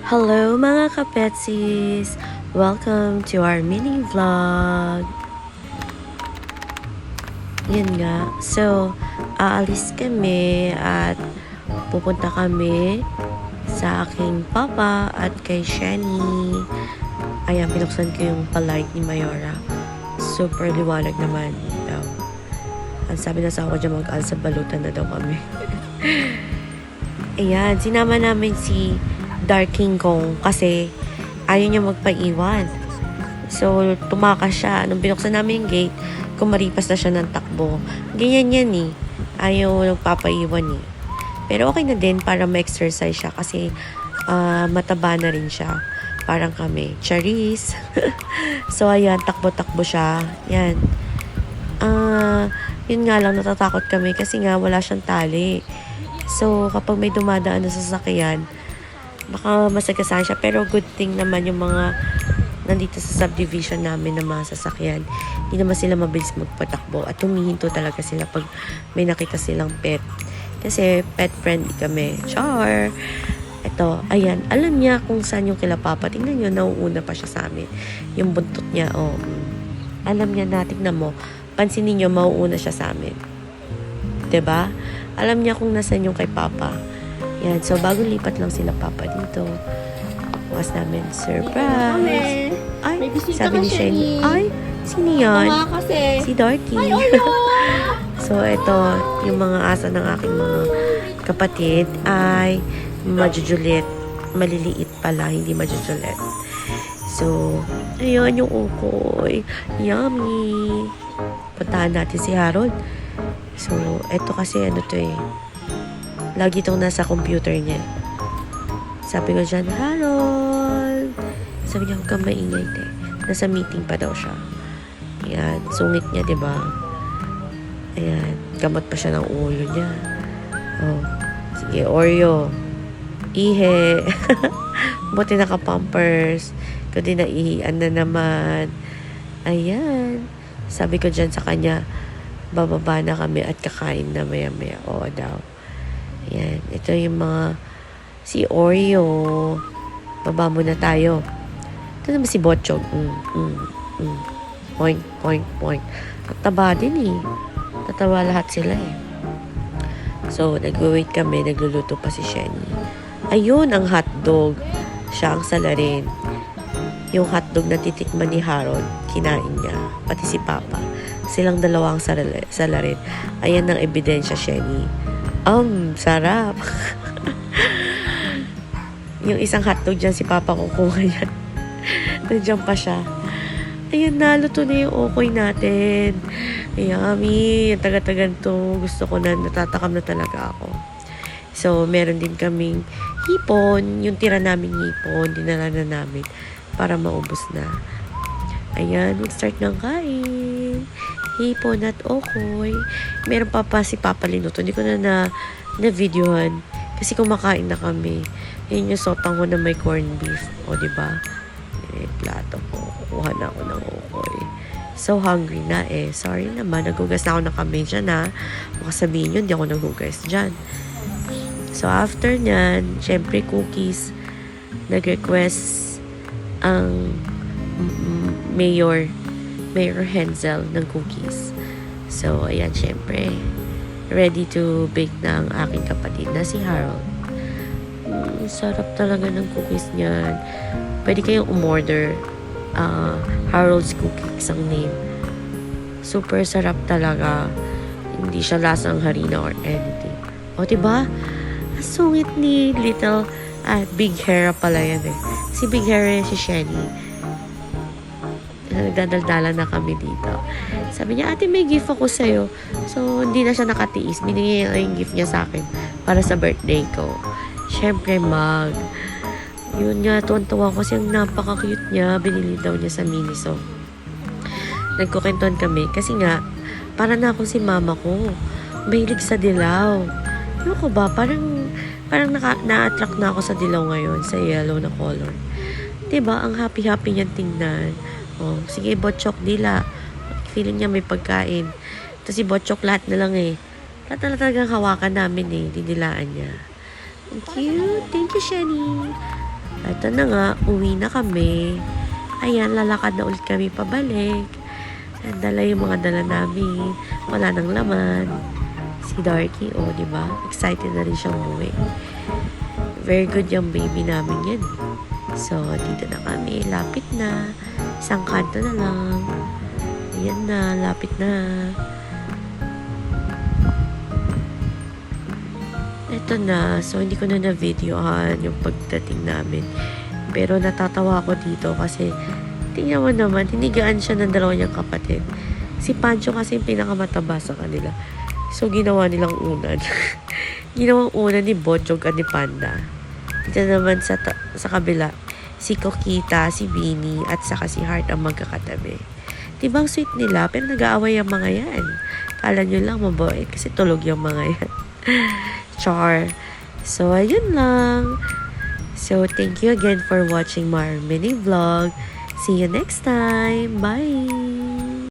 Hello mga kapetsis! Welcome to our mini vlog! Yun nga, so aalis kami at pupunta kami sa aking papa at kay Shani. Ayan, pinuksan ko yung palike ni Mayora. Super liwanag naman daw. Ang sabi na sa ako dyan, mag-alsa balutan na daw kami. Ayan, sinama namin si Dark King Kong kasi ayaw niya magpaiwan. So, tumakas siya. Nung binuksan namin yung gate, kumaripas na siya ng takbo. Ganyan yan eh. Ayaw nagpapaiwan eh. Pero okay na din para ma-exercise siya kasi mataba na rin siya. Parang kami. Charis. So, ayan, takbo-takbo siya. Yan. Yun nga lang, natatakot kami kasi nga wala siyang tali. So, kapag may dumadaan na sasakyan, baka masagasahan siya. Pero good thing naman yung mga nandito sa subdivision namin ng mga sasakyan. Hindi naman sila mabilis magpatakbo. At humihinto talaga sila pag may nakita silang pet. Kasi pet friendly kami. Char! Ito, ayan. Alam niya kung saan yung kila Papa. Tingnan nyo, nauuna pa siya sa amin. Yung buntot niya, oh. Alam niya na, tingnan mo. Pansinin niyo, mauuna siya sa amin. 'Di ba? Alam niya kung nasan yung kay Papa. Yan. So, bago lipat lang sila Papa dito. Bukas namin, surprise. Ay, sabi ni Shani. Ay, sino yan? Si Darky. So, ito, yung mga asa ng aking mga kapatid ay majujulit. Maliliit pala, hindi majujulit. So, ayun yung ukoy. Yummy. Puntahan natin si Harold. So, eto kasi ano to eh. Lagi itong nasa computer niya. Sabi ko dyan, Harold! Sabi niya, huwag kang maingay te. Nasa meeting pa daw siya. Ayan, sungit niya, diba? Ayan, gamot pa siya ng ulo niya. Oh, sige, Oreo. Ihe. Buti naka-pampers. Kundi naihian na naman. Ayan. Sabi ko dyan sa kanya, bababa na kami at kakain na maya-maya. Oo daw. Ayan. Ito yung mga si Oreo. Baba muna tayo. Ito naman si Botchog. Poink, poink, poink. Tataba din eh. Tatawa lahat sila eh. So, nag-wait kami. Nagluluto pa si Shani. Ayun, ang hotdog. Siya ang salarin. Yung hotdog na titikman ni Harold, kinain niya. Pati si Papa. Silang dalawang salarin. Ayan ang ebidensya, Shani. Sarap. Yung isang hotdog dyan, si Papa kukuha yan. Nandiyan pa siya. Ayan, naluto na yung okoy natin. Yummy. Ang taga-tagan to. Gusto ko na, natatakam na talaga ako. So, meron din kaming hipon. Yung tira naming hipon, dinala na namin para maubos na. Ayan, mag-start ng kain. Hipon at okoy. Meron pa si Papa Linuto. Hindi ko na videohan. Kasi kumakain na kami. Yan yung sotang ko na may corned beef. O, diba? Plato ko. Kukuha na ako ng okoy. So, hungry na eh. Sorry naman. Nagugas na ako ng kamay dyan ha. Baka sabihin yun, di ako nagugas dyan. So, after nyan, syempre cookies. Nag-request ang Mayor Henzel ng cookies. So, ayan, syempre, ready to bake na ang aking kapatid na si Harold. Sarap talaga ng cookies niyan. Pwede kayong umorder. Harold's Cookies ang name. Super sarap talaga. Hindi siya lasang harina or anything. O, diba? Sungit ni Big Hair pala yan eh. Si Big Hair si Shani. Nagdadaldala na kami dito. Sabi niya, ate, may gift ako sa'yo. So, hindi na siya nakatiis. Binigay niya yung gift niya sa akin para sa birthday ko. Siyempre, mug. Yun nga, tuwan-tuwa ko kasi yung napaka-cute niya. Binili daw niya sa Miniso. Nagkukentuhan kami kasi nga, para na ako si mama ko. Mahilig sa dilaw. Ano ko ba? Parang na-attract na ako sa dilaw ngayon, sa yellow na color. Diba? Ang happy-happy niyan tingnan. Oh, sige, Botchok, dila. Feeling niya may pagkain. Ito si Botchok, lahat na lang eh. Lahat na talagang hawakan namin eh. Didilaan niya. Ang cute. Thank you, Shani. Ito na nga, uwi na kami. Ayan, lalakad na ulit kami pabalik. Ang dala yung mga dala namin. Wala nang laman. Si Darky, di ba? Excited na rin siyang umuwi. Very good yung baby namin yan. So, dito na kami. Lapit na. Isang kanto na lang. Ayan na, lapit na. Ito na. So, hindi ko na na-videohan yung pagdating namin. Pero natatawa ako dito kasi tingnan mo naman, hinigaan siya ng dalawa niyang kapatid. Si Pancho kasi yung pinakamataba sa kanila. So, ginawa nilang unan. Ginawang unan ni Botchog at ni Panda. Dito naman sa kabila, si Kokita, si Beanie, at saka si Heart ang magkakatabi. Diba ang sweet nila, pero nag-aaway ang mga yan. Kala nyo lang mabait kasi tulog yung mga yan. Char. So, ayun lang. So, thank you again for watching my mini vlog. See you next time. Bye!